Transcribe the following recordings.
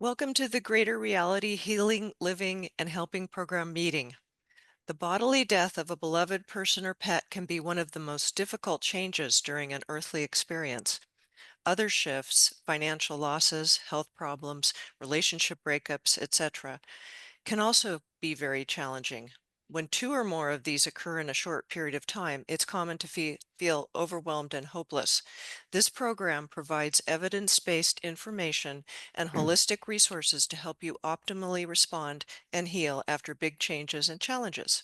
Welcome to the Greater Reality Healing, Living, and Helping Program meeting. The bodily death of a beloved person or pet can be one of the most difficult changes during an earthly experience. Other shifts, financial losses, health problems, relationship breakups, etc., can also be very challenging. When two or more of these occur in a short period of time, it's common to feel overwhelmed and hopeless. This program provides evidence-based information and holistic resources to help you optimally respond and heal after big changes and challenges.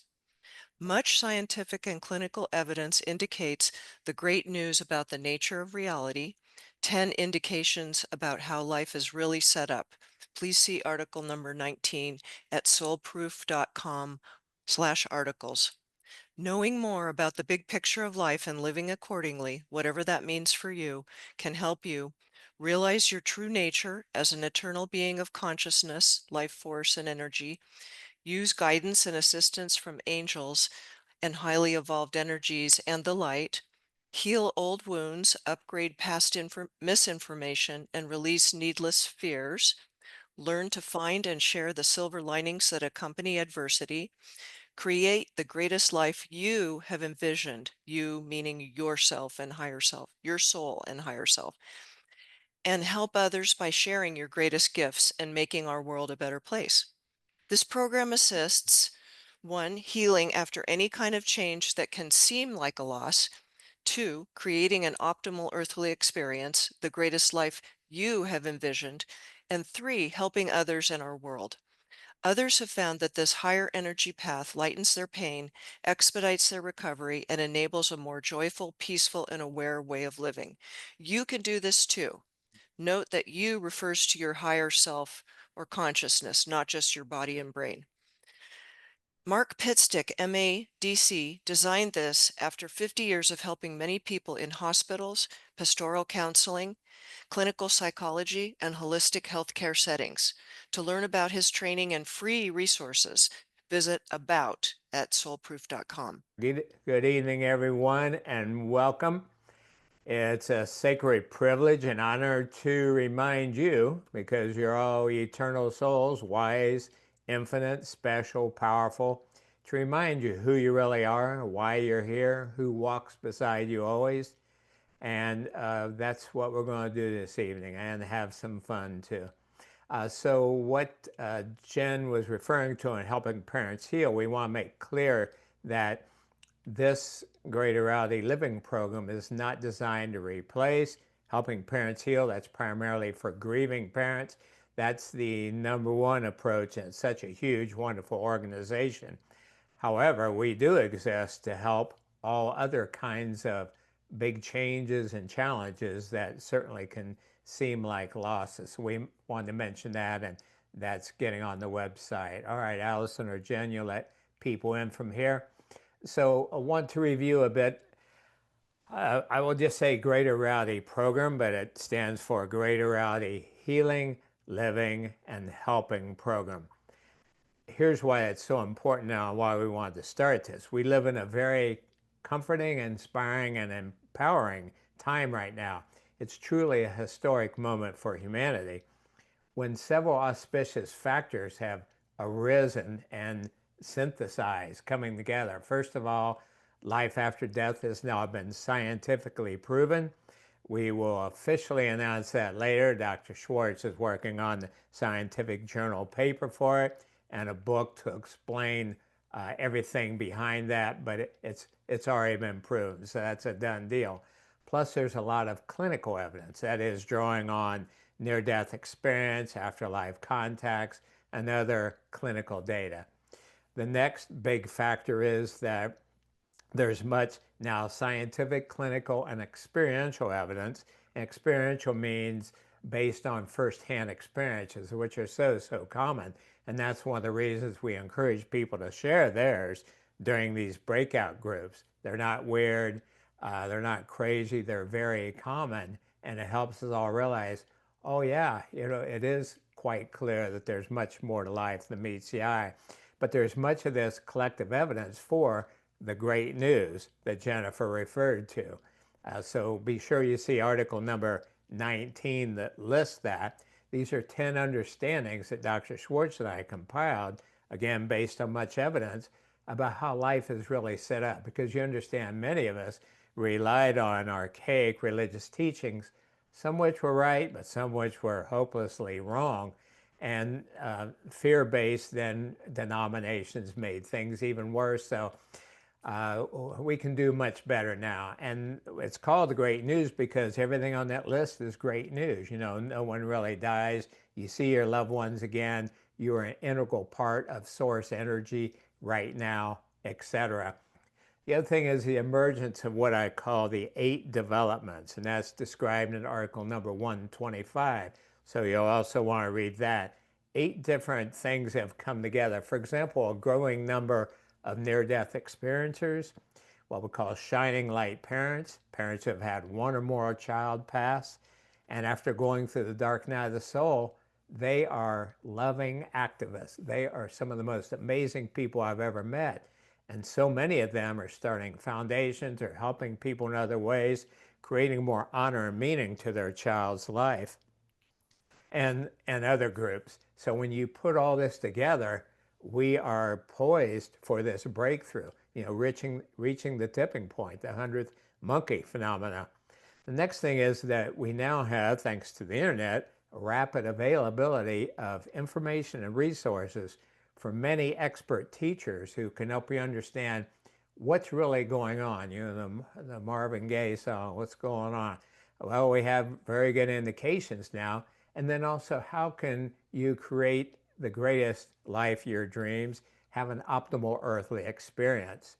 Much scientific and clinical evidence indicates the great news about the nature of reality, 10 indications about how life is really set up. Please see article number 19 at soulproof.com/articles. Knowing more about the big picture of life and living accordingly, whatever that means for you, can help you realize your true nature as an eternal being of consciousness, life force, and energy, use guidance and assistance from angels and highly evolved energies and the light, heal old wounds, upgrade past misinformation, and release needless fears, learn to find and share the silver linings that accompany adversity, create the greatest life you have envisioned, you meaning yourself and higher self, your soul and higher self, and help others by sharing your greatest gifts and making our world a better place. This program assists: 1, healing after any kind of change that can seem like a loss; 2, creating an optimal earthly experience, the greatest life you have envisioned; and 3, helping others in our world. Others have found that this higher energy path lightens their pain, expedites their recovery, and enables a more joyful, peaceful, and aware way of living. You can do this too. Note that you refers to your higher self or consciousness, not just your body and brain. Mark Pitstick, MADC, designed this after 50 years of helping many people in hospitals, pastoral counseling, clinical psychology, and holistic healthcare settings. To learn about his training and free resources, visit about at soulproof.com. Good evening, everyone, and welcome. It's a sacred privilege and honor to remind you, because you're all eternal souls, wise, infinite, special, powerful, to remind you who you really are, why you're here, who walks beside you always. And that's what we're going to do this evening, and have some fun too. So what Jen was referring to in helping parents heal, we want to make clear that this Greater Reality Living program is not designed to replace helping parents heal. That's primarily for grieving parents. That's the #1 approach, and it's such a huge, wonderful organization. However, we do exist to help all other kinds of big changes and challenges that certainly can seem like losses. We wanted to mention that, and that's getting on the website. All right, Allison or Jen, you let people in from here. So I want to review a bit. I will just say Greater Reality Program, but it stands for Greater Reality Healing, Living, and Helping Program. Here's why it's so important now and why we wanted to start this. We live in a very comforting, inspiring, and empowering time right now. It's truly a historic moment for humanity when several auspicious factors have arisen and synthesized, coming together. First of all, life after death has now been scientifically proven. We will officially announce that later. Dr. Schwartz is working on the scientific journal paper for it and a book to explain everything behind that, but it's already been proven, so that's a done deal. Plus, there's a lot of clinical evidence, that is, drawing on near-death experience, afterlife contacts, and other clinical data. The next big factor is that there's much now scientific, clinical, and experiential evidence. And experiential means based on firsthand experiences, which are so common. And that's one of the reasons we encourage people to share theirs during these breakout groups. They're not weird, they're not crazy, they're very common. And it helps us all realize, oh yeah, it is quite clear that there's much more to life than meets the eye. But there's much of this collective evidence for the great news that Jennifer referred to. So be sure you see article number 19 that lists that. These are 10 understandings that Dr. Schwartz and I compiled, again, based on much evidence about how life is really set up. Because you understand, many of us relied on archaic religious teachings, some which were right, but some which were hopelessly wrong. And fear-based then denominations made things even worse. So we can do much better now. And it's called the great news because everything on that list is great news. You know, no one really dies. You see your loved ones again. You are an integral part of source energy right now, etc. The other thing is the emergence of what I call the 8 developments, and that's described in article number 125. So you'll also want to read that. 8 different things have come together. For example, a growing number of near-death experiencers, what we call shining light parents, parents who have had one or more child pass, and after going through the dark night of the soul, they are loving activists. They are some of the most amazing people I've ever met. And so many of them are starting foundations or helping people in other ways, creating more honor and meaning to their child's life, and other groups. So when you put all this together, we are poised for this breakthrough, you know, reaching the tipping point, the 100th monkey phenomena. The next thing is that we now have, thanks to the internet, rapid availability of information and resources from many expert teachers who can help you understand what's really going on. You know, the Marvin Gaye song, What's Going On? Well, we have very good indications now. And then also, how can you create the greatest life, your dreams, have an optimal earthly experience?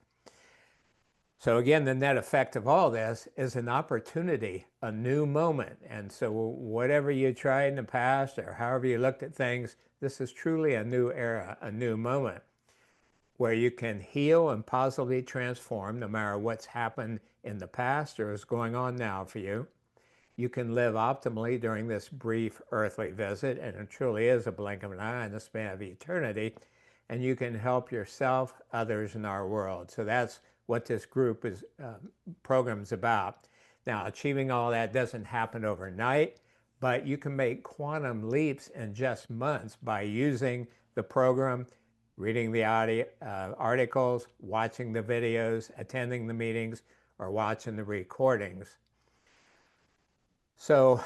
So again, the net effect of all this is an opportunity, a new moment. And so whatever you tried in the past or however you looked at things, this is truly a new era, a new moment where you can heal and positively transform no matter what's happened in the past or is going on now for you. You can live optimally during this brief earthly visit, and it truly is a blink of an eye in the span of eternity. And you can help yourself, others in our world. So that's what this group is program is about. Now, achieving all that doesn't happen overnight, but you can make quantum leaps in just months by using the program, reading the articles, watching the videos, attending the meetings, or watching the recordings. So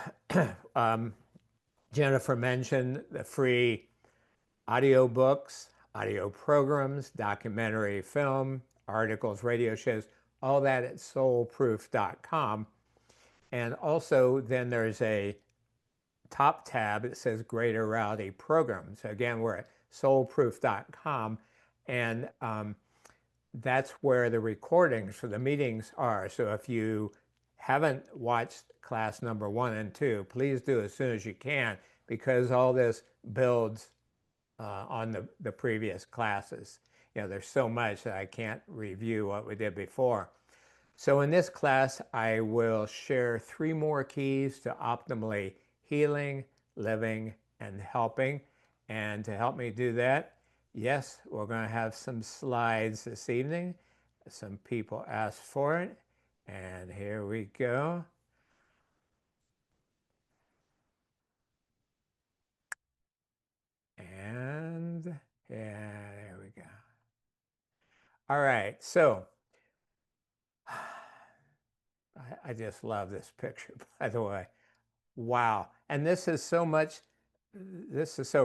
Jennifer mentioned the free audio books, audio programs, documentary film, articles, radio shows, all that at soulproof.com. And also then there's a top tab that says Greater Reality Program. So again, we're at soulproof.com, and that's where the recordings for the meetings are. So if you haven't watched class number 1 and 2, please do as soon as you can, because all this builds on the previous classes. You know, there's so much that I can't review what we did before. So in this class, I will share 3 more keys to optimally healing, living, and helping. And to help me do that, yes, we're going to have some slides this evening. Some people asked for it. And here we go. And yeah, there we go. All right, so I just love this picture, by the way. Wow. And this is so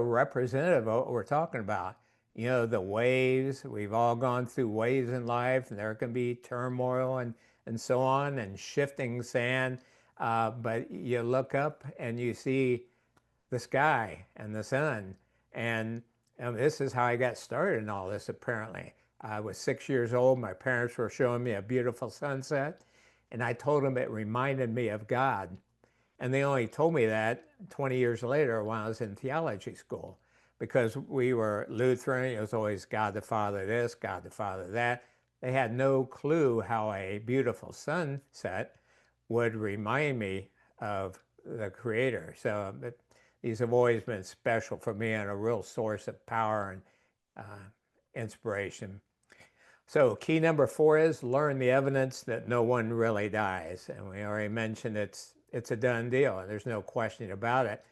representative of what we're talking about. You know, the waves, we've all gone through waves in life, and there can be turmoil and so on, and shifting sand. But you look up and you see the sky and the sun. And this is how I got started in all this, apparently. I was 6 years old. My parents were showing me a beautiful sunset, and I told them it reminded me of God. And they only told me that 20 years later when I was in theology school, because we were Lutheran. It was always God the Father this, God the Father that. They had no clue how a beautiful sunset would remind me of the Creator. So these have always been special for me and a real source of power and inspiration. So key number 4 is learn the evidence that no one really dies. And we already mentioned it's a done deal. There's no question about it.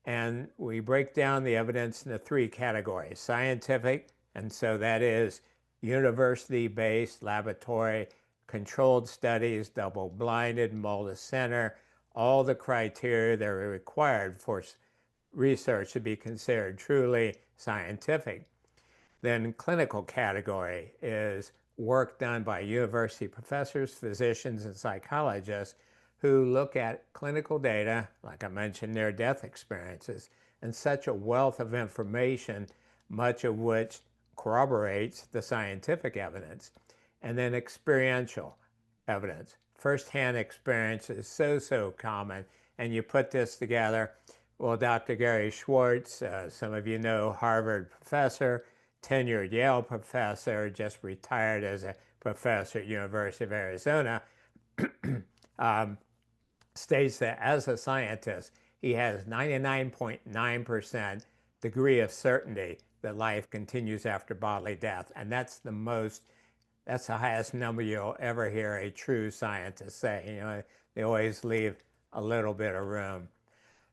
And we break down the evidence into three categories: scientific, and so that is university-based, laboratory, controlled studies, double-blinded, multi-center, all the criteria that are required for research to be considered truly scientific. Then clinical category is work done by university professors, physicians, and psychologists who look at clinical data, like I mentioned, their death experiences, and such a wealth of information, much of which corroborates the scientific evidence. And then experiential evidence. Firsthand experience is so common. And you put this together. Well, Dr. Gary Schwartz, some of you know, Harvard professor, tenured Yale professor, just retired as a professor at University of Arizona, um, states that as a scientist, he has 99.9% degree of certainty that life continues after bodily death. And that's the highest number you'll ever hear a true scientist say. They always leave a little bit of room.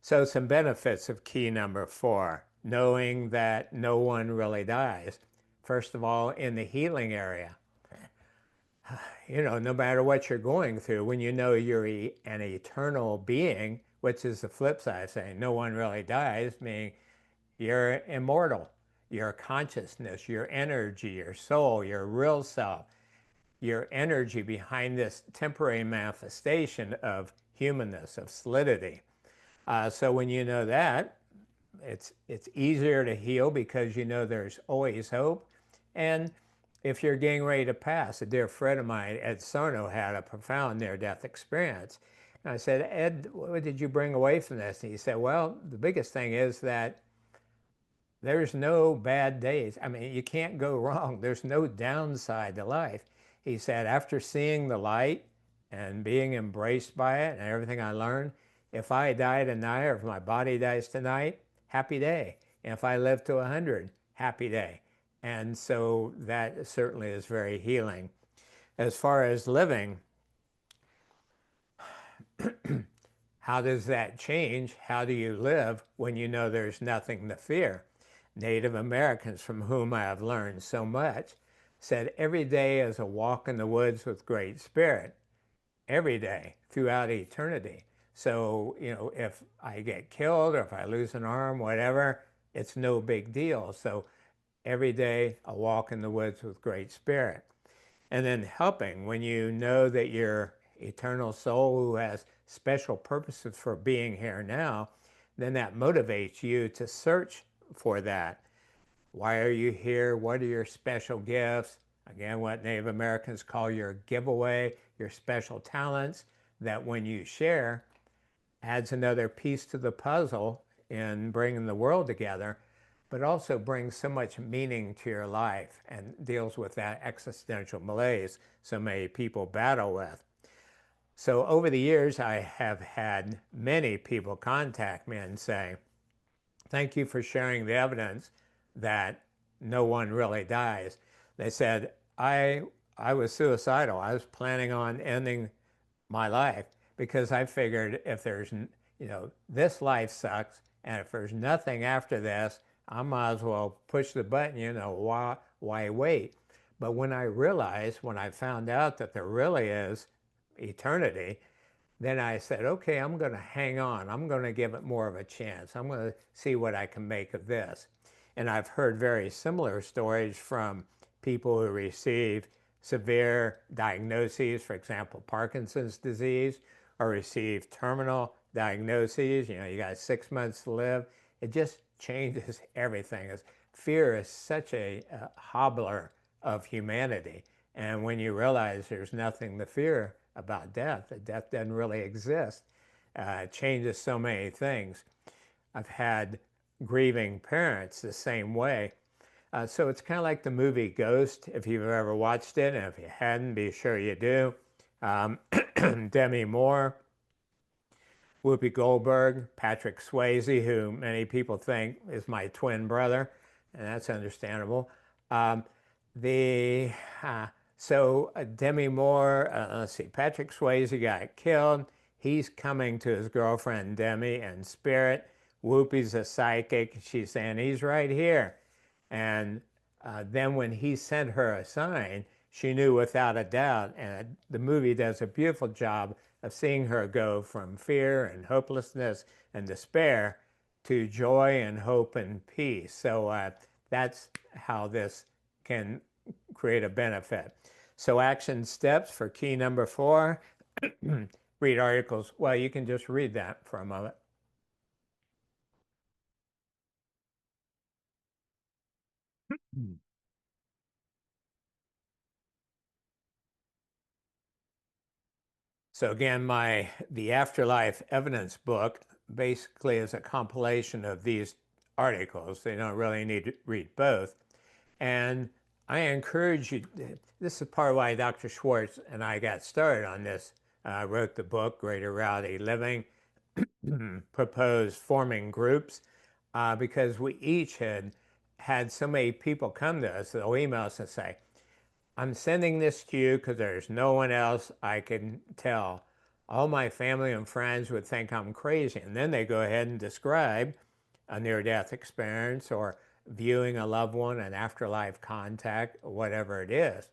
So some benefits of key number 4, knowing that no one really dies. First of all, in the healing area, no matter what you're going through, when you know you're an eternal being, which is the flip side of saying no one really dies, meaning you're immortal. Your consciousness, your energy, your soul, your real self, your energy behind this temporary manifestation of humanness, of solidity. So when you know that, it's easier to heal because you know there's always hope. And if you're getting ready to pass, a dear friend of mine, Ed Sarno, had a profound near-death experience. And I said, Ed, what did you bring away from this? And he said, well, the biggest thing is that there's no bad days. I mean, you can't go wrong. There's no downside to life. He said, after seeing the light and being embraced by it and everything I learned, if I die tonight or if my body dies tonight, happy day. And if I live to 100, happy day. And so that certainly is very healing. As far as living, how does that change? How do you live when you know there's nothing to fear? Native Americans, from whom I have learned so much, said every day is a walk in the woods with Great Spirit. Every day throughout eternity. So, if I get killed or if I lose an arm, whatever, it's no big deal. So every day a walk in the woods with Great Spirit. And then helping when you know that your eternal soul who has special purposes for being here now, then that motivates you to search for that. Why are you here? What are your special gifts? Again, what Native Americans call your giveaway, your special talents, that when you share, adds another piece to the puzzle in bringing the world together, but also brings so much meaning to your life and deals with that existential malaise so many people battle with. So over the years, I have had many people contact me and say, thank you for sharing the evidence that no one really dies. They said, I was suicidal. I was planning on ending my life because I figured if there's, this life sucks, and if there's nothing after this, I might as well push the button, why wait? But when I found out that there really is eternity, then I said, okay, I'm going to hang on. I'm going to give it more of a chance. I'm going to see what I can make of this. And I've heard very similar stories from people who receive severe diagnoses, for example, Parkinson's disease, or receive terminal diagnoses. You got 6 months to live. It just changes everything. Fear is such a hobbler of humanity. And when you realize there's nothing to fear about death, that death doesn't really exist, it changes so many things. I've had grieving parents the same way. So it's kind of like the movie Ghost, if you've ever watched it, and if you hadn't, be sure you do. Demi Moore, Whoopi Goldberg, Patrick Swayze, who many people think is my twin brother, and that's understandable. Um, the Demi Moore, let's see, Patrick Swayze got killed. He's coming to his girlfriend Demi in spirit. Whoopi's a psychic. She's saying, he's right here. And then when he sent her a sign, she knew without a doubt. And the movie does a beautiful job of seeing her go from fear and hopelessness and despair to joy and hope and peace. So that's how this can create a benefit. So action steps for key number 4, read articles. Well, you can just read that for a moment. So again, the Afterlife Evidence book basically is a compilation of these articles. They don't really need to read both. And I encourage you, this is part of why Dr. Schwartz and I got started on this. Wrote the book, Greater Reality Living, proposed forming groups because we each had so many people come to us, they'll email us and say, I'm sending this to you because there's no one else I can tell. All my family and friends would think I'm crazy. And then they go ahead and describe a near-death experience or viewing a loved one, an afterlife contact, or whatever it is.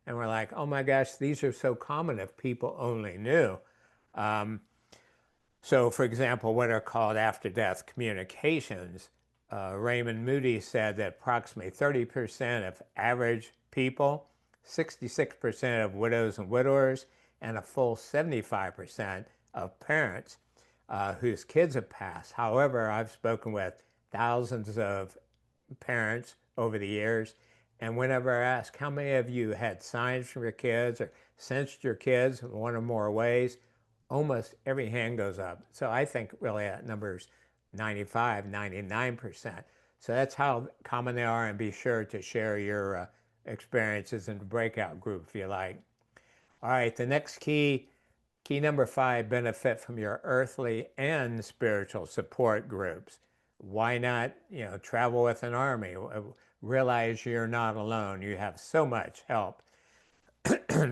And we're like, oh my gosh, these are so common if people only knew. Um, so, for example, what are called after-death communications, Raymond Moody said that approximately 30% of average people, 66% of widows and widowers, and a full 75% of parents whose kids have passed. However, I've spoken with thousands of parents over the years, and whenever I ask how many of you had signs from your kids or sensed your kids in one or more ways, almost every hand goes up. So I think really that number's 95, 99%. So that's how common they are, and be sure to share your experiences in the breakout group if you like. All right, the next key number 5, benefit from your earthly and spiritual support groups. Why not, travel with an army? Realize you're not alone. You have so much help.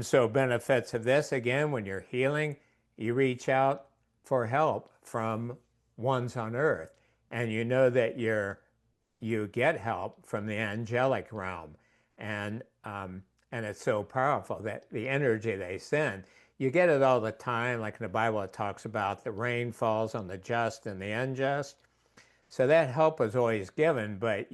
So benefits of this, again, when you're healing, you reach out for help from ones on earth, and you know that you get help from the angelic realm, and and it's so powerful that the energy they send, you get it all the time. Like in the Bible, it talks about the rain falls on the just and the unjust. So that help is always given, but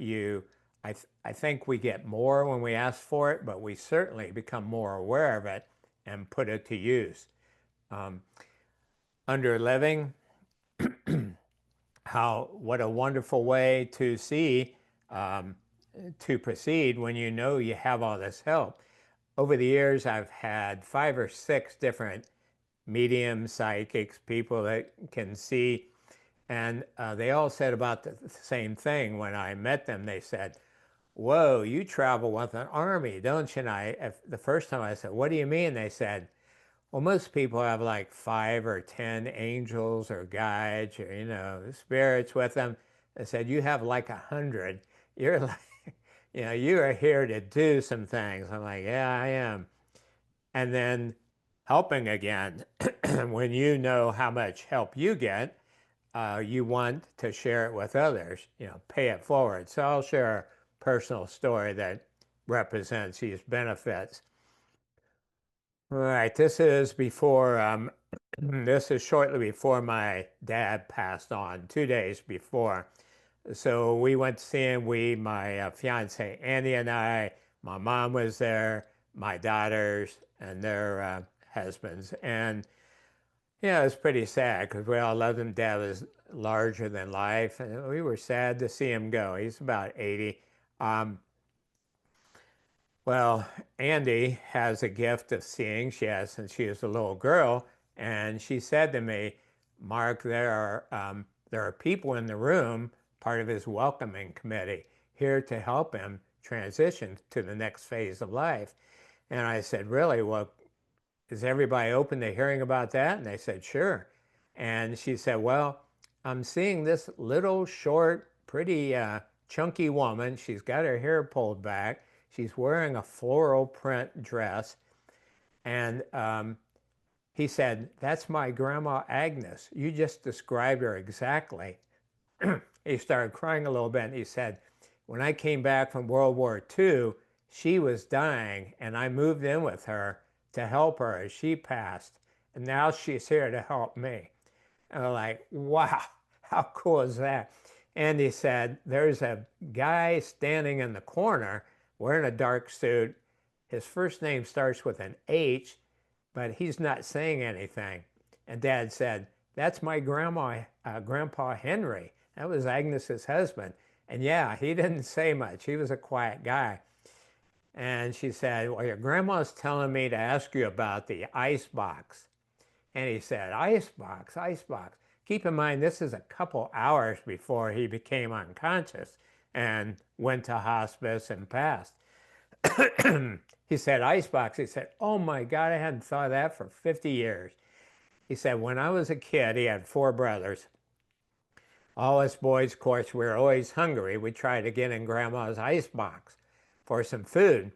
I think we get more when we ask for it, but we certainly become more aware of it and put it to use. Um, Under living, what a wonderful way to see, um, to proceed when you know you have all this help. Over the years, I've had 5 or 6 different mediums, psychics, people that can see. And they all said about the same thing. When I met them, they said, whoa, you travel with an army, don't you? And the first time I said, what do you mean? They said, well, most people have like 5 or 10 angels or guides or, spirits with them. They said, you have like 100. You're like, you are here to do some things. I'm like, yeah, I am. And then helping again, when you know how much help you get, you want to share it with others, pay it forward. So I'll share a personal story that represents these benefits. All right, this is before, this is shortly before my dad passed on, 2 days before. So we went to see him, my fiance Andy and I, my mom was there, my daughters and their husbands. And yeah, it was pretty sad because we all loved him. Dad was larger than life, and we were sad to see him go. He's about 80. Um, well, Andy has a gift of seeing. She has since she was a little girl, and she said to me, "Mark, there are people in the room, part of his welcoming committee, here to help him transition to the next phase of life." And I said, "Really? Well, is everybody open to hearing about that?" And they said, sure. And she said, well, I'm seeing this little short, pretty chunky woman. She's got her hair pulled back. She's wearing a floral print dress. And he said, that's my grandma Agnes. You just described her exactly. he started crying a little bit, and he said, when I came back from World War II, she was dying, and I moved in with her to help her as she passed. And now she's here to help me. And I'm like, wow, how cool is that? And he said, there's a guy standing in the corner wearing a dark suit. His first name starts with an H, but he's not saying anything. And Dad said, that's my Grandpa Henry. That was Agnes's husband. And yeah, he didn't say much. He was a quiet guy. And she said, well, your grandma's telling me to ask you about the ice box. And he said, icebox, icebox. Keep in mind, this is a couple hours before he became unconscious and went to hospice and passed. He said, icebox. He said, oh my God, I hadn't thought of that for 50 years. He said, when I was a kid, he had 4 brothers. All us boys, of course, we were always hungry. We tried to get in grandma's icebox for some food,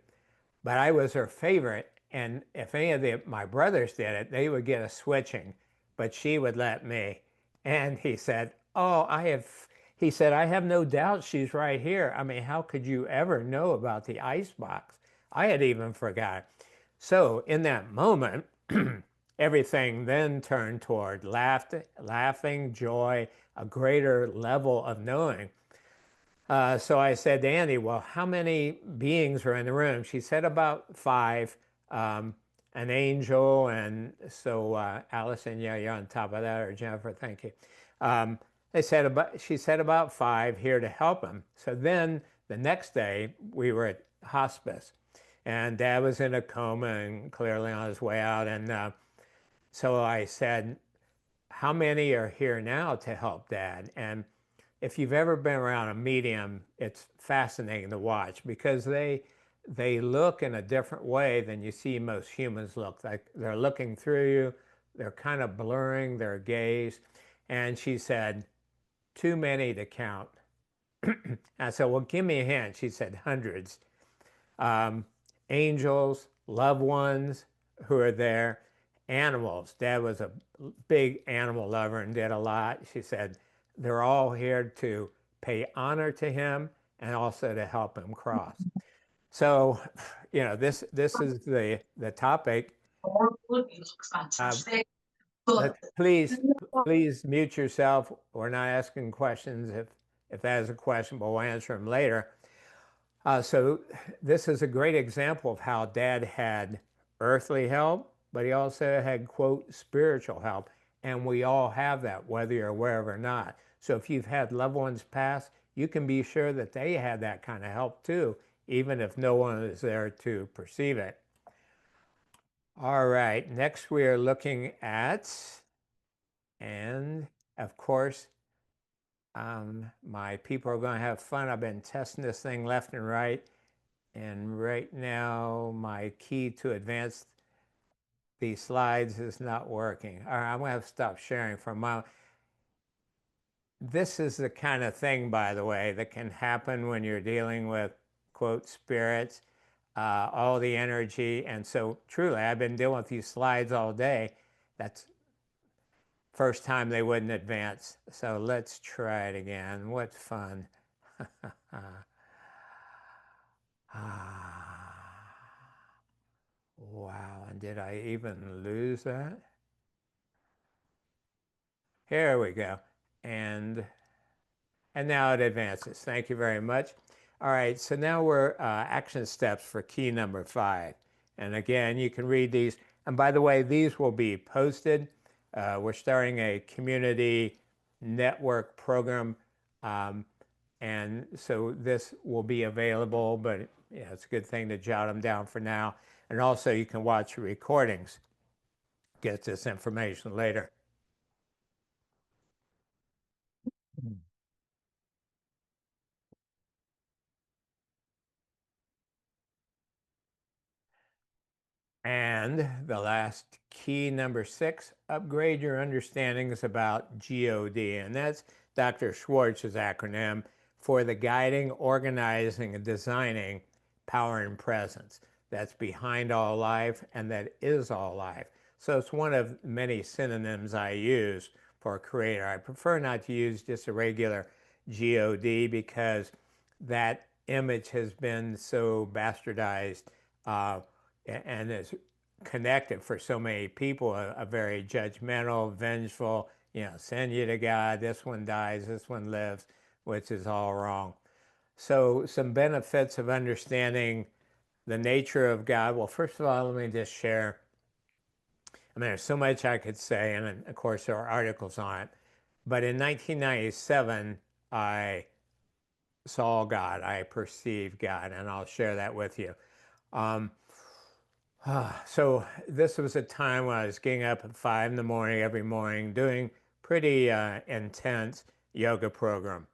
but I was her favorite. And if any of my brothers did it, they would get a switching, but she would let me. And he said, oh, he said, I have no doubt she's right here. I mean, how could you ever know about the icebox? I had even forgot. So in that moment, everything then turned toward laughing, joy, a greater level of knowing. So I said to Andy, well, how many beings are in the room? She said about 5, an angel. And so Allison, yeah, you're on top of that, or Jennifer, thank you. She said about 5 here to help him. So then the next day we were at hospice, and Dad was in a coma and clearly on his way out. And so I said, how many are here now to help Dad? And if you've ever been around a medium, it's fascinating to watch because they look in a different way than you see most humans look. Like they're looking through you, they're kind of blurring their gaze. And she said, too many to count. I said, well, give me a hint. She said, hundreds. Um, Angels, loved ones who are there, animals. Dad was a big animal lover and did a lot. She said, they're all here to pay honor to him and also to help him cross. So, this is the topic. Uh, please mute yourself. We're not asking questions. If that is a question, but we'll answer them later. So this is a great example of how Dad had earthly help, but he also had, quote, spiritual help. And we all have that, whether you're aware of it or not. So if you've had loved ones pass, you can be sure that they had that kind of help too, even if no one is there to perceive it. All right, next we are looking at, and of course, my people are going to have fun. I've been testing this thing left and right. And right now, my key to advance these slides is not working. All right, I'm going to have to stop sharing for a moment. This is the kind of thing, by the way, that can happen when you're dealing with, quote, spirits, all the energy. And so truly, I've been dealing with these slides all day. That's first time they wouldn't advance. So let's try it again. What fun. Wow, and did I even lose that? Here we go. And now it advances. Thank you very much. All right, so now we're action steps for key number 5. And again, you can read these. And by the way, these will be posted. We're starting a community network program. And so this will be available, but yeah, it's a good thing to jot them down for now. And also you can watch the recordings, get this information later. And the last key, number 6, upgrade your understandings about G.O.D. And that's Dr. Schwartz's acronym for the guiding, organizing, and designing power and presence that's behind all life and that is all life. So it's one of many synonyms I use for a creator. I prefer not to use just a regular G.O.D. because that image has been so bastardized uh, and is connected for so many people, a very judgmental, vengeful, send you to God, this one dies, this one lives, which is all wrong. So some benefits of understanding the nature of God. Well, first of all, let me just share. I mean, there's so much I could say, and of course, there are articles on it. But in 1997, I saw God, I perceived God, and I'll share that with you. Um, so this was a time when I was getting up at 5 in the morning every morning, doing pretty intense yoga program,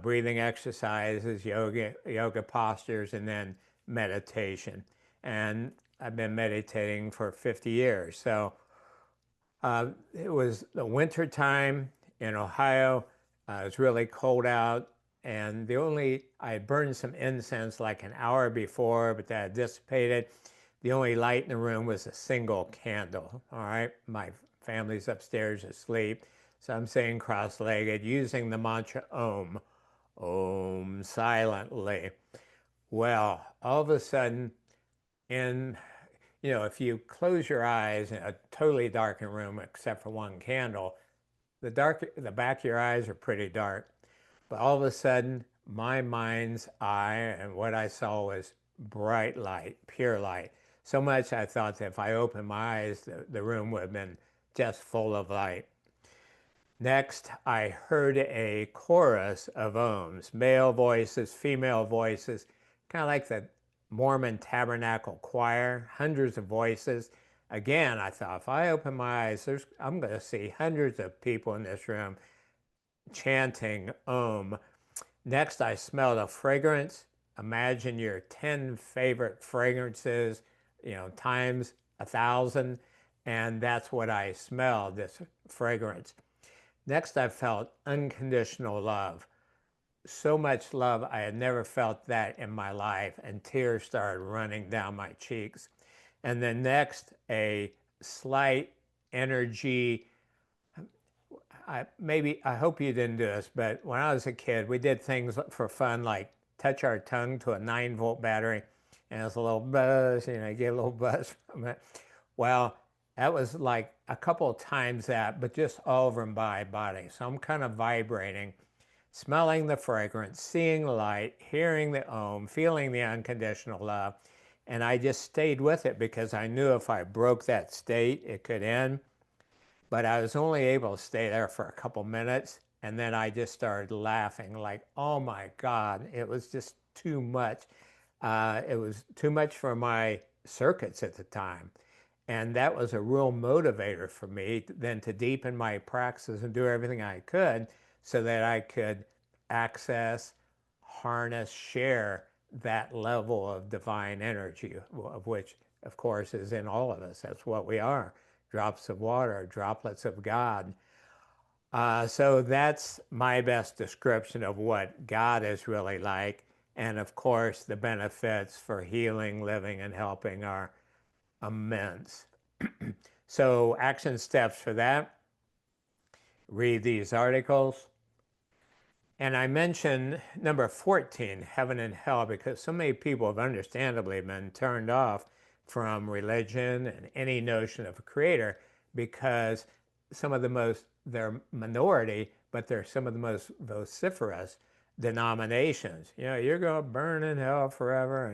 breathing exercises, yoga postures, and then meditation. And I've been meditating for 50 years. So it was the winter time in Ohio. It was really cold out, and I burned some incense like an hour before, but that dissipated. The only light in the room was a single candle. All right, my family's upstairs asleep, so I'm sitting cross-legged using the mantra Om, Om silently. Well, all of a sudden, in if you close your eyes in a totally darkened room except for one candle, the back of your eyes are pretty dark. But all of a sudden, my mind's eye and what I saw was bright light, pure light. So much I thought that if I opened my eyes, the room would have been just full of light. Next, I heard a chorus of ohms, male voices, female voices, kind of like the Mormon Tabernacle Choir, hundreds of voices. Again, I thought, if I open my eyes, I'm going to see hundreds of people in this room chanting Om. Next, I smelled a fragrance. Imagine your 10 favorite fragrances, times 1,000. And that's what I smelled, this fragrance. Next, I felt unconditional love. So much love, I had never felt that in my life, and tears started running down my cheeks. And then next, a slight energy. I hope you didn't do this, but when I was a kid, we did things for fun like touch our tongue to a 9-volt battery, and it was a little buzz, you get a little buzz from it. Well, that was like a couple of times that, but just all over my body. So I'm kind of vibrating, smelling the fragrance, seeing light, hearing the Om, feeling the unconditional love. And I just stayed with it because I knew if I broke that state, it could end. But I was only able to stay there for a couple minutes. And then I just started laughing like, oh my God, it was just too much. It was too much for my circuits at the time. And that was a real motivator for me then to deepen my practices and do everything I could so that I could access, harness, share that level of divine energy, of which, of course, is in all of us. That's what we are, drops of water, droplets of God. So that's my best description of what God is really like. And of course, the benefits for healing, living, and helping are immense. So action steps for that, read these articles. And I mentioned number 14, heaven and hell, because so many people have understandably been turned off from religion and any notion of a creator because they're minority, but they're some of the most vociferous denominations. You're going to burn in hell forever.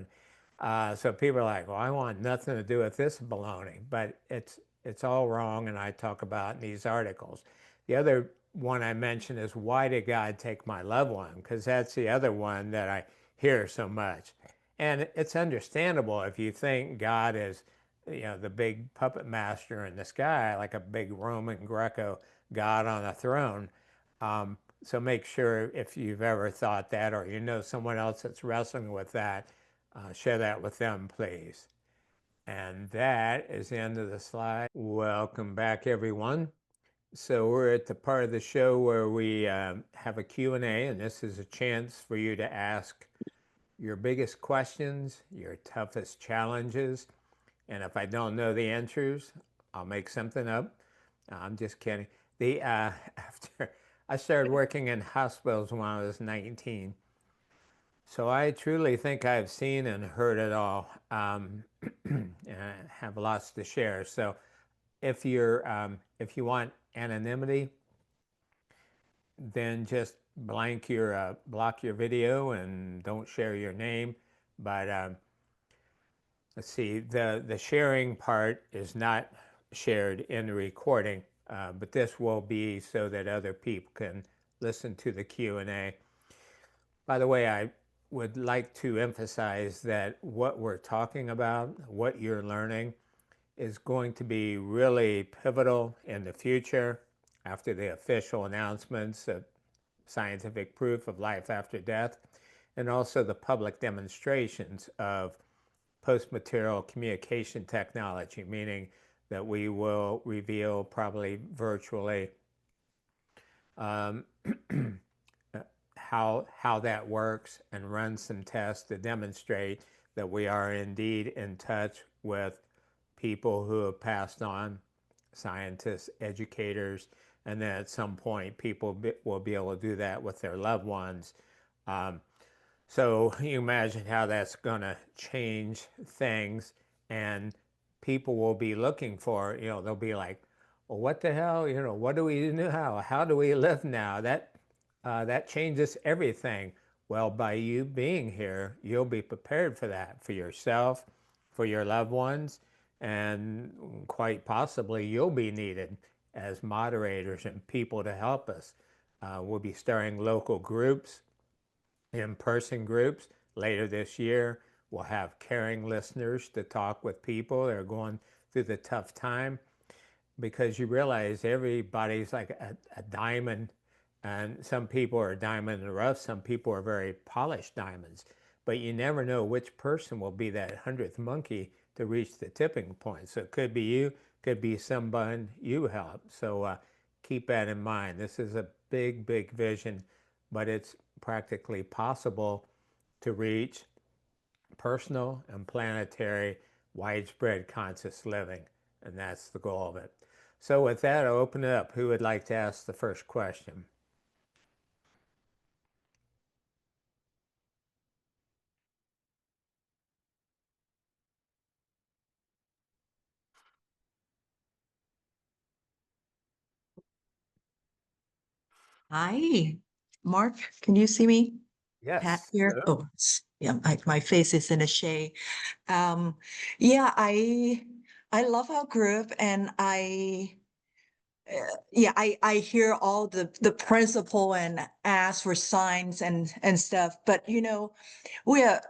And so people are like, well, I want nothing to do with this baloney, but it's all wrong, and I talk about in these articles. The other one I mentioned is, why did God take my loved one? Because that's the other one that I hear so much. And it's understandable if you think God is, the big puppet master in the sky, like a big Roman Greco God on a throne. So make sure if you've ever thought that, or someone else that's wrestling with that, share that with them, please. And that is the end of the slide. Welcome back, everyone. So we're at the part of the show where we have a Q&A, and this is a chance for you to ask your biggest questions, your toughest challenges. And if I don't know the answers, I'll make something up. I'm just kidding. The after I started working in hospitals when I was 19, so I truly think I've seen and heard it all, and I have lots to share. So if you want anonymity, then just block your video and don't share your name. But let's see, the sharing part is not shared in the recording, but this will be so that other people can listen to the Q&A. By the way, I would like to emphasize that what we're talking about, what you're learning, is going to be really pivotal in the future after the official announcements of scientific proof of life after death, and also the public demonstrations of post-material communication technology, meaning that we will reveal probably virtually um, how that works and run some tests to demonstrate that we are indeed in touch with people who have passed on, scientists, educators, and then at some point people will be able to do that with their loved ones. Um, so you imagine how that's going to change things, and people will be looking for, they'll be like, well, what the hell, what do we do now? How do we live now? That changes everything. Well, by you being here, you'll be prepared for that, for yourself, for your loved ones, and quite possibly you'll be needed as moderators and people to help us. We'll be starting local groups, in-person groups later this year. We'll have caring listeners to talk with people that are going through the tough time, because you realize everybody's like a diamond, and some people are a diamond in the rough, some people are very polished diamonds, but you never know which person will be that 100th monkey to reach the tipping point. So it could be you, could be someone you help. So keep that in mind. This is a big vision, but it's practically possible to reach personal and planetary widespread conscious living. And that's the goal of it. So with that, I'll open it up. Who would like to ask the first question? Hi, Mark. Can you see me? Pat Yes. here. Hello. Oh, yeah, my face is in a shade. Um, yeah, I love our group, and yeah, I hear all the principle and ask for signs and stuff. But we're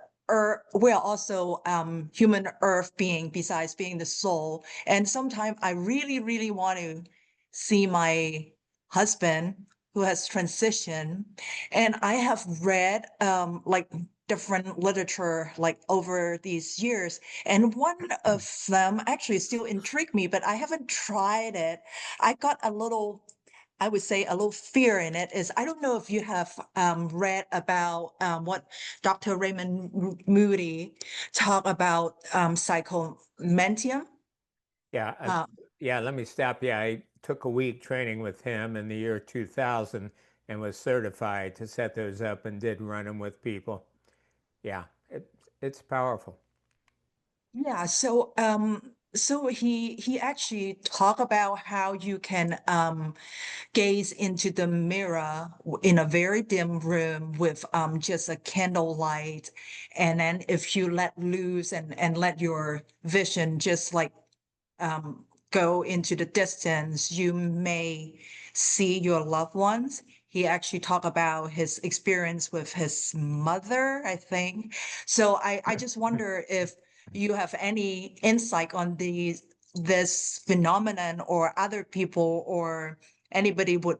we're also human earth being besides being the soul. And sometimes I really want to see my husband who has transitioned. And I have read like different literature like over these years. And one of them actually still intrigued me, but I haven't tried it. I got a little, I would say, a little fear in it. Is I don't know if you have read about what Dr. Raymond Moody talk about psychomentium. Yeah. Uh, Yeah. Let me stop you. I took a week training with him in the year 2000 and was certified to set those up and did run them with people. Yeah. It's powerful. yeah, so he actually talk about how you can gaze into the mirror in a very dim room with just a candle light, and then if you let loose and let your vision just like go into the distance, you may see your loved ones. He actually talked about his experience with his mother, I think. So I just wonder if you have any insight on this phenomenon, or other people or anybody would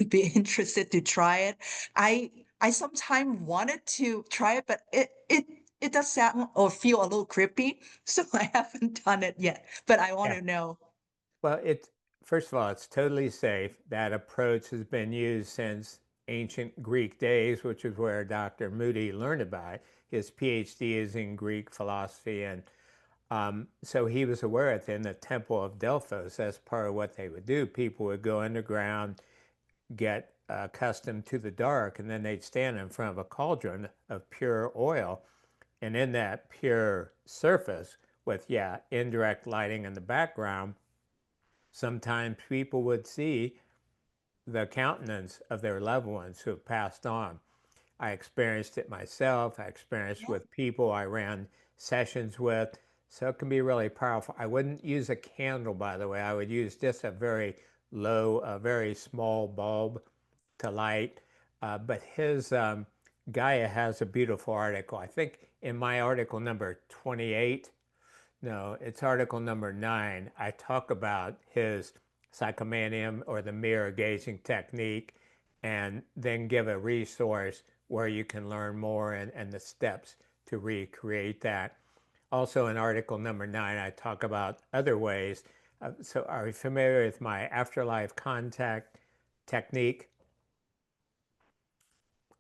be interested to try it. I sometimes wanted to try it, but it does sound or feel a little creepy, so I haven't done it yet. But I want Yeah. to know. Well, first of all, it's totally safe. That approach has been used since ancient Greek days, which is where Dr. Moody learned about it. His PhD is in Greek philosophy, and So he was aware that in the Temple of Delphos, that's part of what they would do. People would go underground, get accustomed to the dark, and then they'd stand in front of a cauldron of pure oil. And in that pure surface, with, yeah, indirect lighting in the background, sometimes people would see the countenance of their loved ones who have passed on. I experienced it myself. I experienced Yeah. with people I ran sessions with. So it can be really powerful. I wouldn't use a candle, by the way. I would use just a very low, a very small bulb to light. But his Gaia has a beautiful article. I think in my article number 28, no, it's article number 9. I talk about his psychomanium or the mirror gazing technique, and then give a resource where you can learn more and the steps to recreate that. Also, in article number 9, I talk about other ways. So, are you familiar with my afterlife contact technique?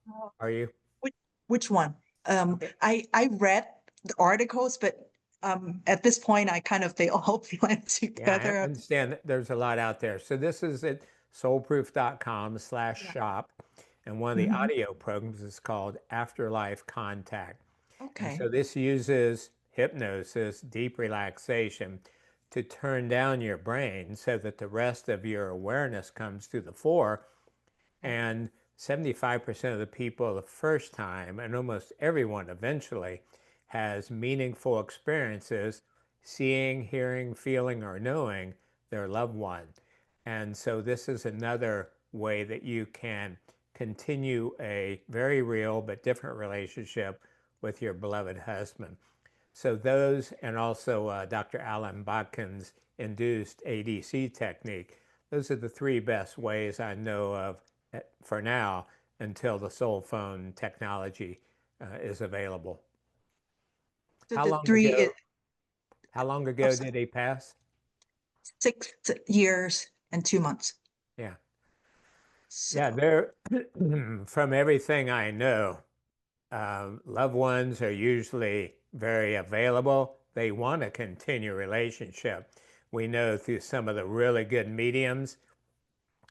Uh, Are you? Which which one? I read the articles, but at this point I kind of they all blend Yeah, I together. understand that there's a lot out there. So this is at Yeah. soulproof.com/shop. And one of the Hmm. audio programs is called Afterlife Contact. And Okay. so this uses hypnosis, deep relaxation to turn down your brain so that the rest of your awareness comes to the fore. Okay. And 75% of the people the first time, and almost everyone eventually, has meaningful experiences seeing, hearing, feeling, or knowing their loved one. And so this is another way that you can continue a very real but different relationship with your beloved husband. So those, and also Dr. Alan Botkin's induced ADC technique, those are the 3 best ways I know of for now until the soul phone technology is available. So How the long three is ago? How long ago of did he pass? 6 years and 2 months. Yeah, yeah. So There, from everything I know, loved ones are usually very available. They want to continue a relationship. We know through some of the really good mediums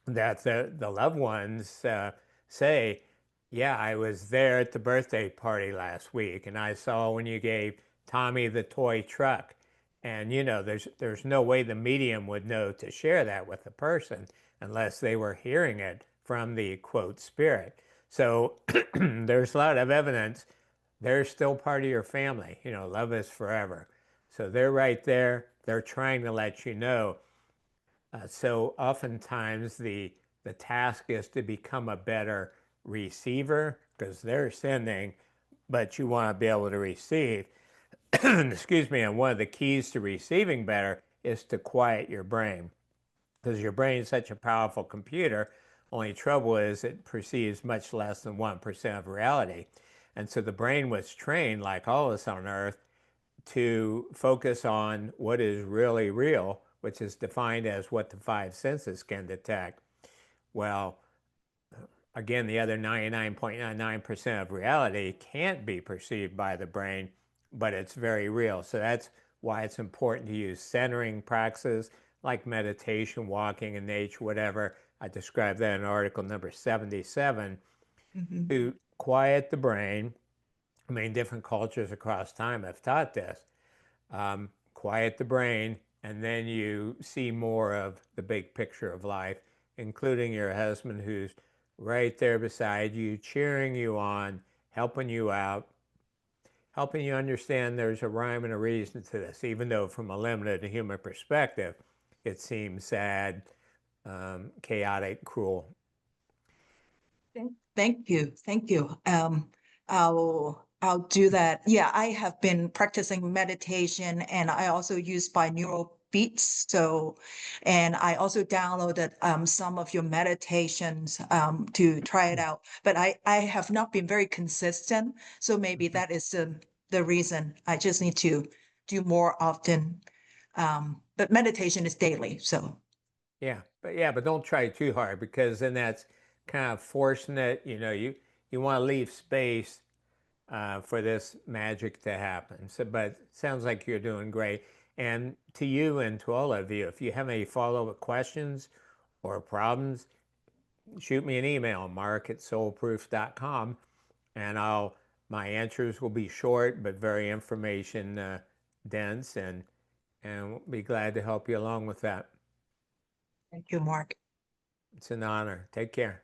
that the loved ones say, yeah, I was there at the birthday party last week and I saw when you gave Tommy the toy truck. And there's no way the medium would know to share that with the person unless they were hearing it from the quote spirit. So there's a lot of evidence they're still part of your family. Love is forever. So they're right there. They're trying to let you know. So oftentimes the task is to become a better receiver because they're sending, but you want to be able to receive. Excuse me. And one of the keys to receiving better is to quiet your brain because your brain is such a powerful computer. Only trouble is it perceives much less than 1% of reality. And so the brain was trained, like all of us on Earth, to focus on what is really real, which is defined as what the 5 senses can detect. Well, again, the other 99.99% of reality can't be perceived by the brain, but it's very real. So that's why it's important to use centering practices like meditation, walking in nature, whatever. I described that in article number 77 mhm. to quiet the brain. I mean, different cultures across time have taught this. Quiet the brain, and then you see more of the big picture of life, including your husband who's right there beside you, cheering you on, helping you out, helping you understand there's a rhyme and a reason to this, even though from a limited human perspective, it seems sad, chaotic, cruel. Thank you. Thank you. I'll do that. Yeah, I have been practicing meditation and I also use binaural beats. So, and I also downloaded some of your meditations to try it out. But I have not been very consistent. So maybe that is the reason. I just need to do more often. But meditation is daily. So But don't try too hard because then that's kind of forcing it. You want to leave space for this magic to happen. So, but it sounds like you're doing great. And to you and to all of you, if you have any follow-up questions or problems, shoot me an email, mark@soulproof.com, and my answers will be short but very information dense, and we'll be glad to help you along with that. Thank you, Mark. It's an honor. Take care.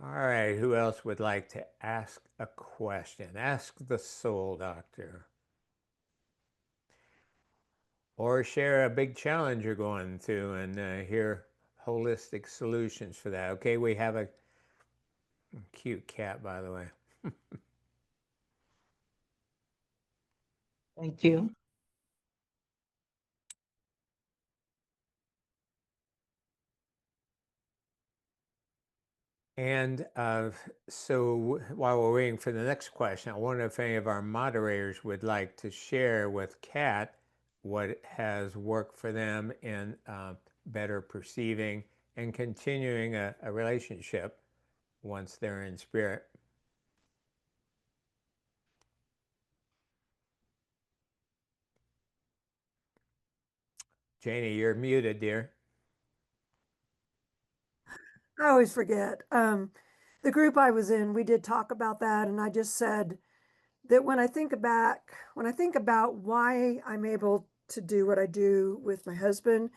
All right, who else would like to ask a question? Ask the Soul Doctor. Or share a big challenge you're going through and hear holistic solutions for that. Okay, we have a cute cat, by the way. Thank you. And so while we're waiting for the next question, I wonder if any of our moderators would like to share with Kat what has worked for them in better perceiving and continuing a relationship once they're in spirit. Janie, you're muted, dear. I always forget. The group I was in, we did talk about that, and I just said that when I think about why I'm able to do what I do with my husband,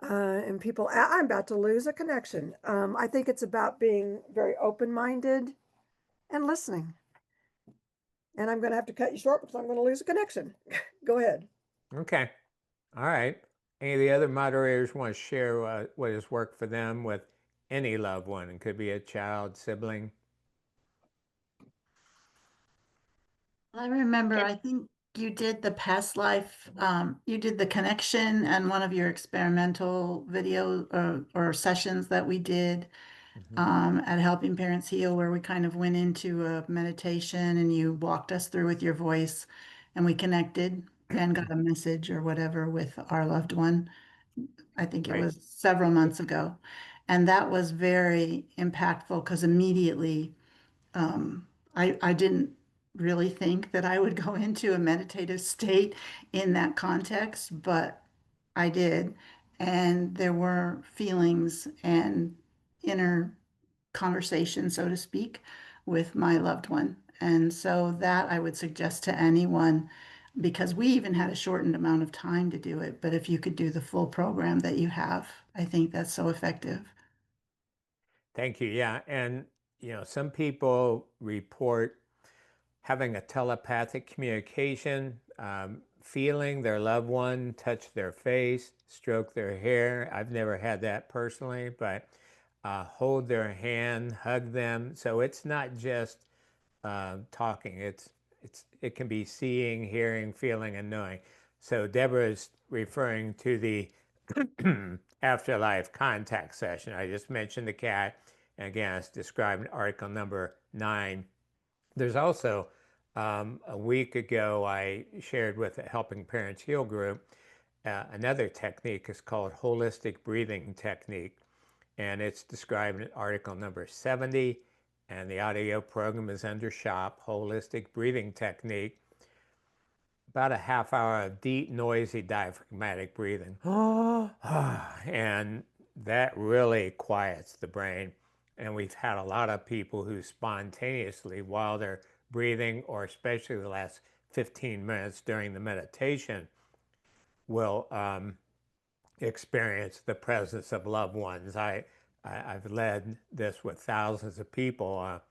and people, I'm about to lose a connection. I think it's about being very open-minded and listening. And I'm going to have to cut you short because I'm going to lose a connection. Go ahead. Okay. All right. Any of the other moderators want to share what has worked for them with any loved one? It could be a child, sibling. I remember, I think you did the past life, you did the connection and one of your experimental videos or sessions that we did at Helping Parents Heal, where we kind of went into a meditation and you walked us through with your voice and we connected and got a message or whatever with our loved one. I think it Right. was several months ago. And that was very impactful because immediately I didn't really think that I would go into a meditative state in that context, but I did. And there were feelings and inner conversation, so to speak, with my loved one. And so that I would suggest to anyone because we even had a shortened amount of time to do it. But if you could do the full program that you have, I think that's so effective. Thank you. Yeah. And, some people report having a telepathic communication, feeling their loved one touch their face, stroke their hair. I've never had that personally, but hold their hand, hug them. So it's not just talking. It can be seeing, hearing, feeling, and knowing. So Deborah is referring to the afterlife contact session. I just mentioned the cat. And again, it's described in article number 9. There's also a week ago, I shared with the Helping Parents Heal group another technique is called holistic breathing technique. And it's described in article number 70. And the audio program is under Shop, Holistic Breathing Technique. About a half hour of deep, noisy, diaphragmatic breathing. And that really quiets the brain. And we've had a lot of people who spontaneously, while they're breathing, or especially the last 15 minutes during the meditation, will experience the presence of loved ones. I've led this with thousands of people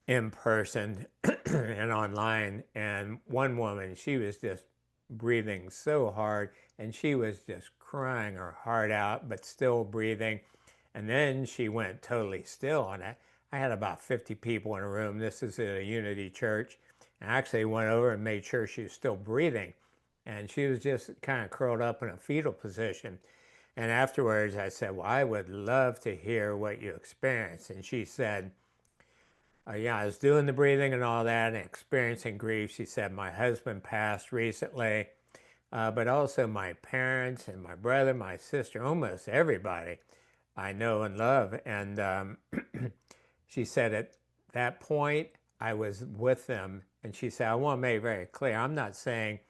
in person and online. And one woman, she was just breathing so hard and she was just crying her heart out, but still breathing. And then she went totally still. And I had about 50 people in a room. This is at a Unity church. And I actually went over and made sure she was still breathing. And she was just kind of curled up in a fetal position. And afterwards, I said, well, I would love to hear what you experienced. And she said, yeah, I was doing the breathing and all that and experiencing grief. She said, my husband passed recently, but also my parents and my brother, my sister, almost everybody I know and love. And she said at that point, I was with them. And she said, I want to make it very clear, I'm not saying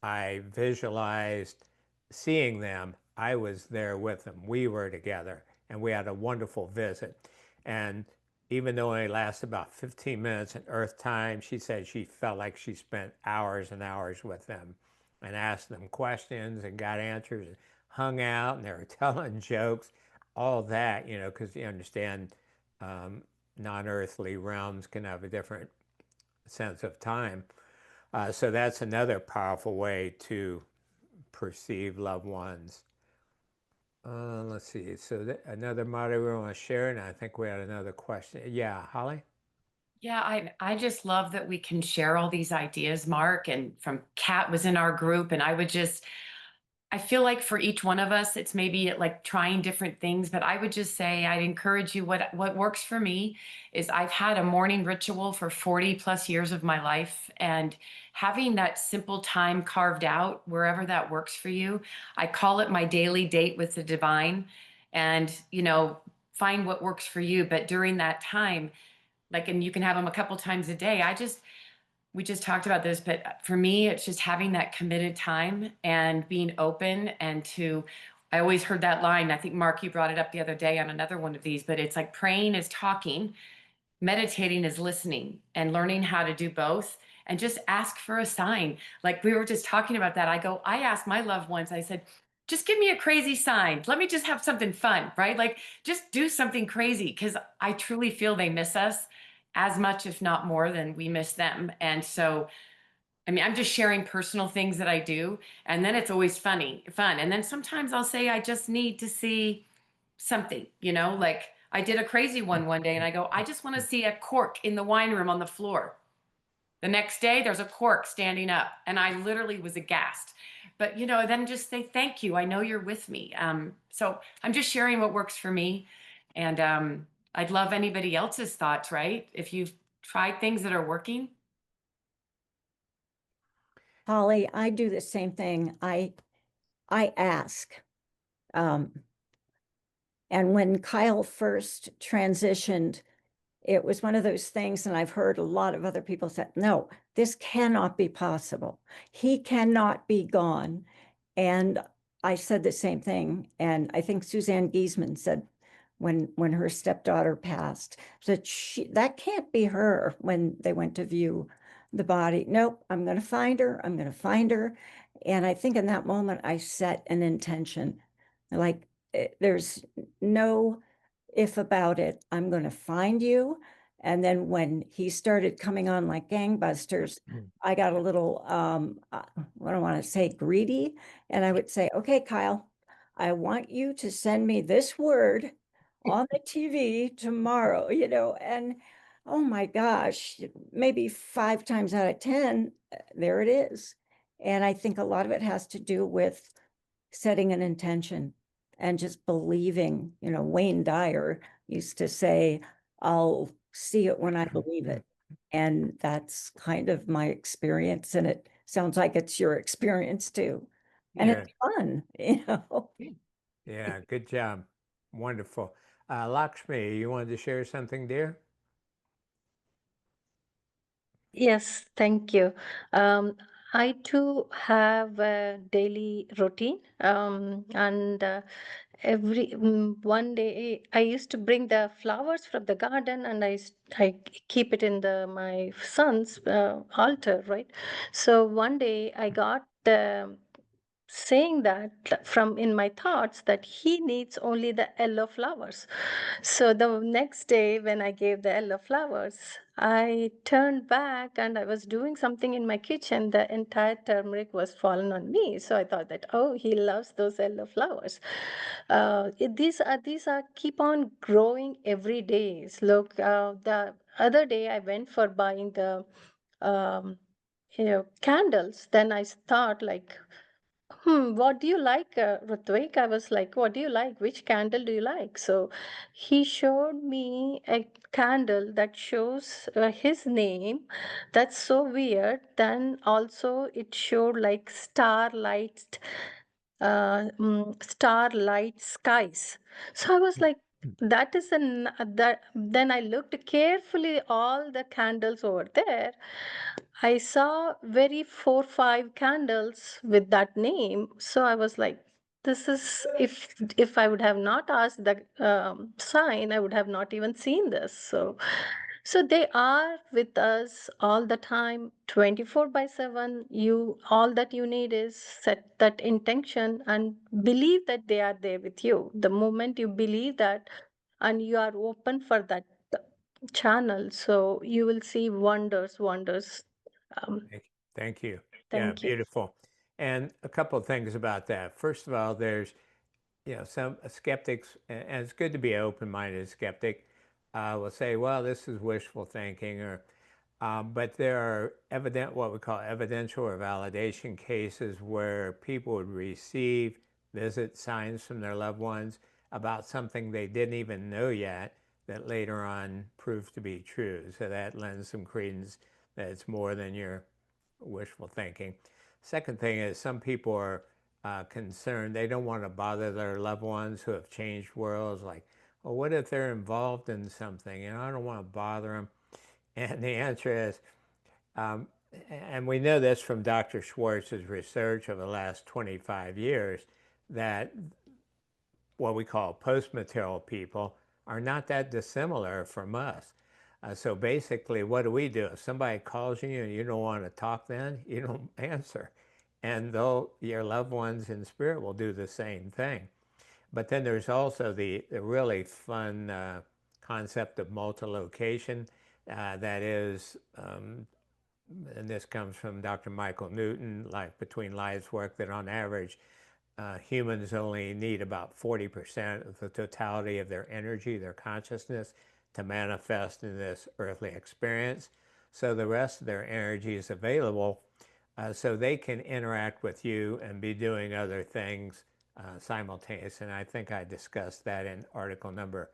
I visualized seeing them. I was there with them. We were together and we had a wonderful visit. And even though it lasted about 15 minutes in Earth time, she said she felt like she spent hours and hours with them and asked them questions and got answers and hung out and they were telling jokes, all that, because you understand non-earthly realms can have a different sense of time. So that's another powerful way to perceive loved ones. Let's see. So another moderator want to share, and I think we had another question. Yeah, Holly? Yeah, I just love that we can share all these ideas, Mark, and from Kat was in our group, and I feel like for each one of us, it's maybe like trying different things, but I would just say I'd encourage you what works for me is I've had a morning ritual for 40 plus years of my life, and having that simple time carved out wherever that works for you. I call it my daily date with the divine, and find what works for you, but during that time, like, and you can have them a couple times a day. We just talked about this, but for me, it's just having that committed time and being open I always heard that line. I think, Mark, you brought it up the other day on another one of these, but it's like praying is talking, meditating is listening, and learning how to do both and just ask for a sign. Like we were just talking about that. I asked my loved ones, I said, just give me a crazy sign. Let me just have something fun, right? Like just do something crazy because I truly feel they miss us as much, if not more, than we miss them. And so, I mean, I'm just sharing personal things that I do. And then it's always fun. And then sometimes I'll say, I just need to see something, like I did a crazy one day and I go, I just want to see a cork in the wine room on the floor. The next day, there's a cork standing up, and I literally was aghast. But then just say thank you. I know you're with me. So I'm just sharing what works for me, and I'd love anybody else's thoughts. Right? If you've tried things that are working. Holly, I do the same thing. I ask. And when Kyle first transitioned, it was one of those things, and I've heard a lot of other people say, no, this cannot be possible. He cannot be gone. And I said the same thing. And I think Suzanne Giesman said when her stepdaughter passed, that that can't be her when they went to view the body. Nope, I'm going to find her. I'm going to find her. And I think in that moment, I set an intention. Like there's no if about it. I'm going to find you. And then when he started coming on like gangbusters, I got a little, what do I want to say, greedy. And I would say, okay, Kyle, I want you to send me this word on the TV tomorrow, and oh my gosh, maybe 5 times out of 10, there it is. And I think a lot of it has to do with setting an intention and just believing. Wayne Dyer used to say, I'll see it when I believe it. And that's kind of my experience. And it sounds like it's your experience too. And Yeah. it's fun, Yeah, good job. Wonderful. Lakshmi, you wanted to share something, dear? Yes, thank you. I too have a daily routine, and one day I used to bring the flowers from the garden, and I keep it in my son's altar, right? So one day I got the saying that from in my thoughts that he needs only the yellow flowers. So the next day when I gave the yellow flowers, I turned back and I was doing something in my kitchen. The entire turmeric was fallen on me. So I thought that, oh, he loves those yellow flowers. These are keep on growing every day. Look, the other day I went for buying the candles. Then I thought like, what do you like, Ritvik? I was like, what do you like? Which candle do you like? So he showed me a candle that shows his name. That's so weird. Then also it showed like starlight skies. So I was like, that is an that then I looked carefully all the candles over there. I saw very 4 5 candles with that name, so I was like, this is, if I would have not asked the sign, I would have not even seen this. So they are with us all the time, 24/7. You, all that you need is set that intention and believe that they are there with you. The moment you believe that and you are open for that channel, so you will see wonders, wonders. Um, Thank you. Yeah, thank you. beautiful. And a couple of things about that. First of all, there's some skeptics, and it's good to be an open-minded skeptic, will say, well, this is wishful thinking, or but there are what we call evidential or validation cases where people would receive visit signs from their loved ones about something they didn't even know yet that later on proves to be true. So that lends some credence that it's more than your wishful thinking. Second thing is some people are concerned. They don't want to bother their loved ones who have changed worlds. Like, well, what if they're involved in something? I don't want to bother them. And the answer is, um, and we know this from Dr. Schwartz's research over the last 25 years, that what we call post-material people are not that dissimilar from us. So basically, what do we do? If somebody calls you and you don't want to talk, then you don't answer. And though your loved ones in spirit will do the same thing. But then there's also the really fun concept of multilocation. That is, and this comes from Dr. Michael Newton, like Between Lives work, that on average, humans only need about 40% of the totality of their energy, their consciousness, to manifest in this earthly experience. So the rest of their energy is available so they can interact with you and be doing other things simultaneous. And I think I discussed that in article number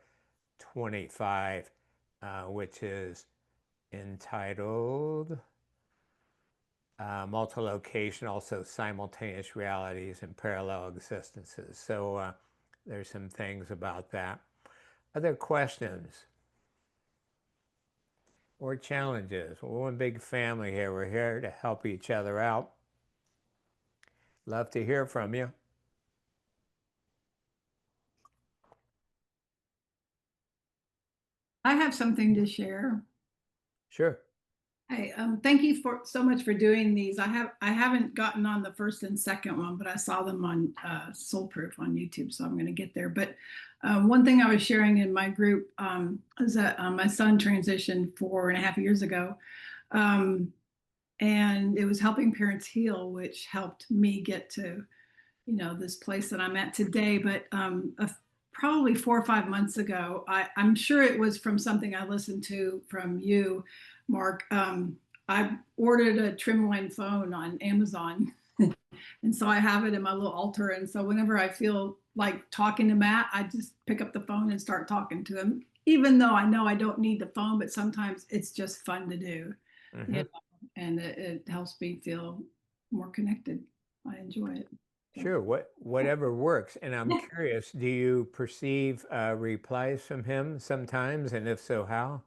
25, which is entitled Multi-Location, also Simultaneous Realities and Parallel Existences. So there's some things about that. Other questions or challenges? We're one big family here. We're here to help each other out. Love to hear from you. I have something to share. Sure. Hey, thank you for so much for doing these. I haven't gotten on the first and second one, but I saw them on Soul Proof on YouTube, so I'm going to get there. But one thing I was sharing in my group is that my son transitioned 4.5 years ago, and it was helping parents heal, which helped me get to this place that I'm at today. But probably 4 or 5 months ago, I'm sure it was from something I listened to from you, Mark. I ordered a trimline phone on Amazon, and so I have it in my little altar. And so whenever I feel like talking to Matt, I just pick up the phone and start talking to him, even though I know I don't need the phone, but sometimes it's just fun to do. Mm-hmm. And it helps me feel more connected. I enjoy it. Sure, whatever works. And I'm curious, do you perceive replies from him sometimes? And if so, how?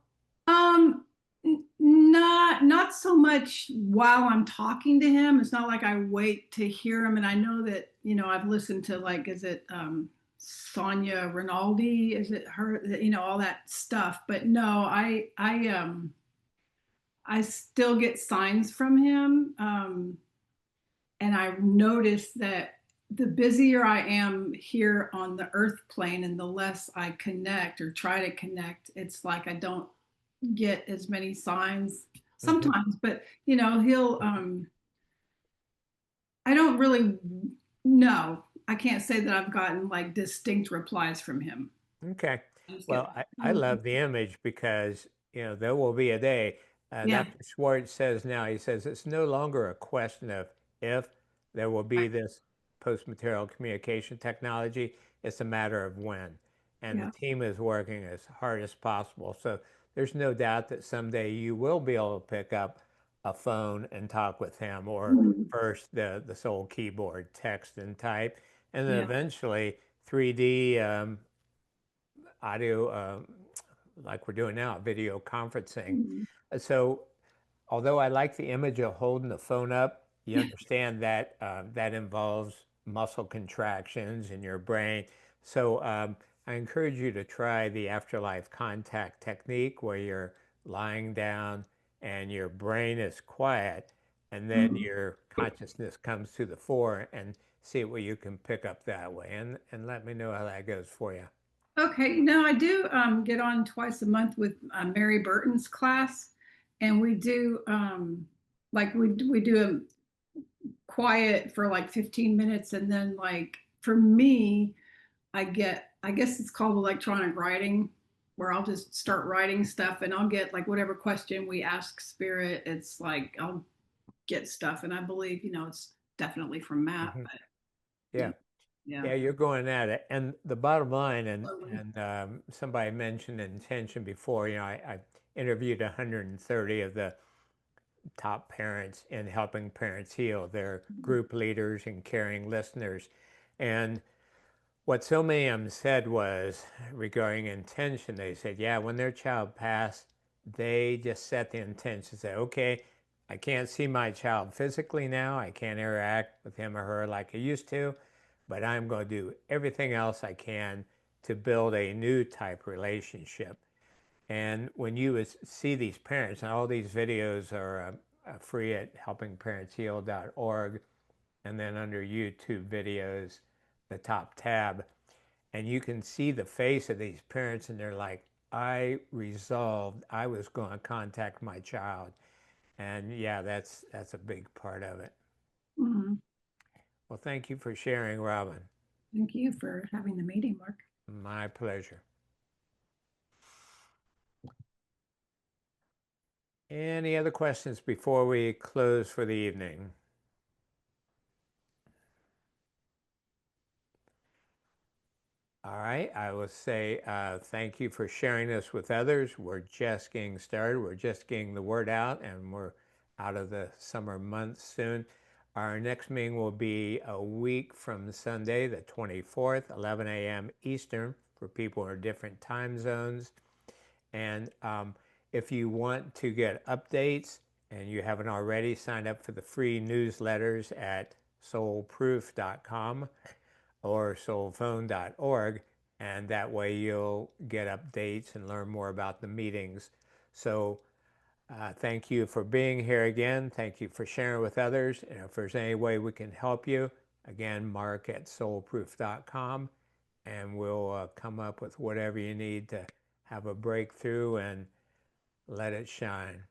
Not so much while I'm talking to him. It's not like I wait to hear him. And I know that, I've listened to, like, is it Sonia Rinaldi? Is it her? All that stuff. But no, I still get signs from him. And I noticed that the busier I am here on the earth plane and the less I connect or try to connect, it's like I don't get as many signs sometimes. But he'll I don't really know. I can't say that I've gotten like distinct replies from him. Okay. Well, I love the image because, there will be a day. Yeah. Dr. Schwartz says now, he says it's no longer a question of if there will be this post-material communication technology. It's a matter of when. And the team is working as hard as possible. So there's no doubt that someday you will be able to pick up a phone and talk with him, or first the soul keyboard, text and type, and then eventually 3D audio, like we're doing now, video conferencing. Mhm. So although I like the image of holding the phone up, you understand that that involves muscle contractions in your brain. So I encourage you to try the afterlife contact technique where you're lying down and your brain is quiet, and then Mhm. your consciousness comes to the fore, and see what you can pick up that way. And let me know how that goes for you. Okay, no, I do get on twice a month with Mary Burton's class, and we do like we do a quiet for like 15 minutes, and then like for me, I guess it's called electronic writing, where I'll just start writing stuff, and I'll get like whatever question we ask Spirit. It's like I'll get stuff, and I believe it's definitely from Matt, Mhm. but Yeah. yeah. Yeah, you're going at it. And the bottom line, Totally. and somebody mentioned intention before, I interviewed 130 of the top parents in helping parents heal. They're group leaders and caring listeners. And what so many of them said was regarding intention, they said, yeah, when their child passed, they just set the intention, say, okay, I can't see my child physically now. I can't interact with him or her like I used to, but I'm going to do everything else I can to build a new type relationship. And when you see these parents, and all these videos are free at helpingparentsheal.org, and then under YouTube videos, the top tab, and you can see the face of these parents, and they're like, I resolved I was going to contact my child. And yeah, that's a big part of it. Mhm. Well, thank you for sharing, Robin. Thank you for having the meeting, Mark. My pleasure. Any other questions before we close for the evening? All right, I will say thank you for sharing this with others. We're just getting started. We're just getting the word out, and we're out of the summer months soon. Our next meeting will be a week from Sunday, the 24th, 11 a.m. Eastern, for people who are different time zones. And if you want to get updates and you haven't already, sign up for the free newsletters at soulproof.com or soulphone.org, and that way you'll get updates and learn more about the meetings. So thank you for being here again. Thank you for sharing with others. And if there's any way we can help you, again, Mark at soulproof.com, and we'll come up with whatever you need to have a breakthrough and let it shine.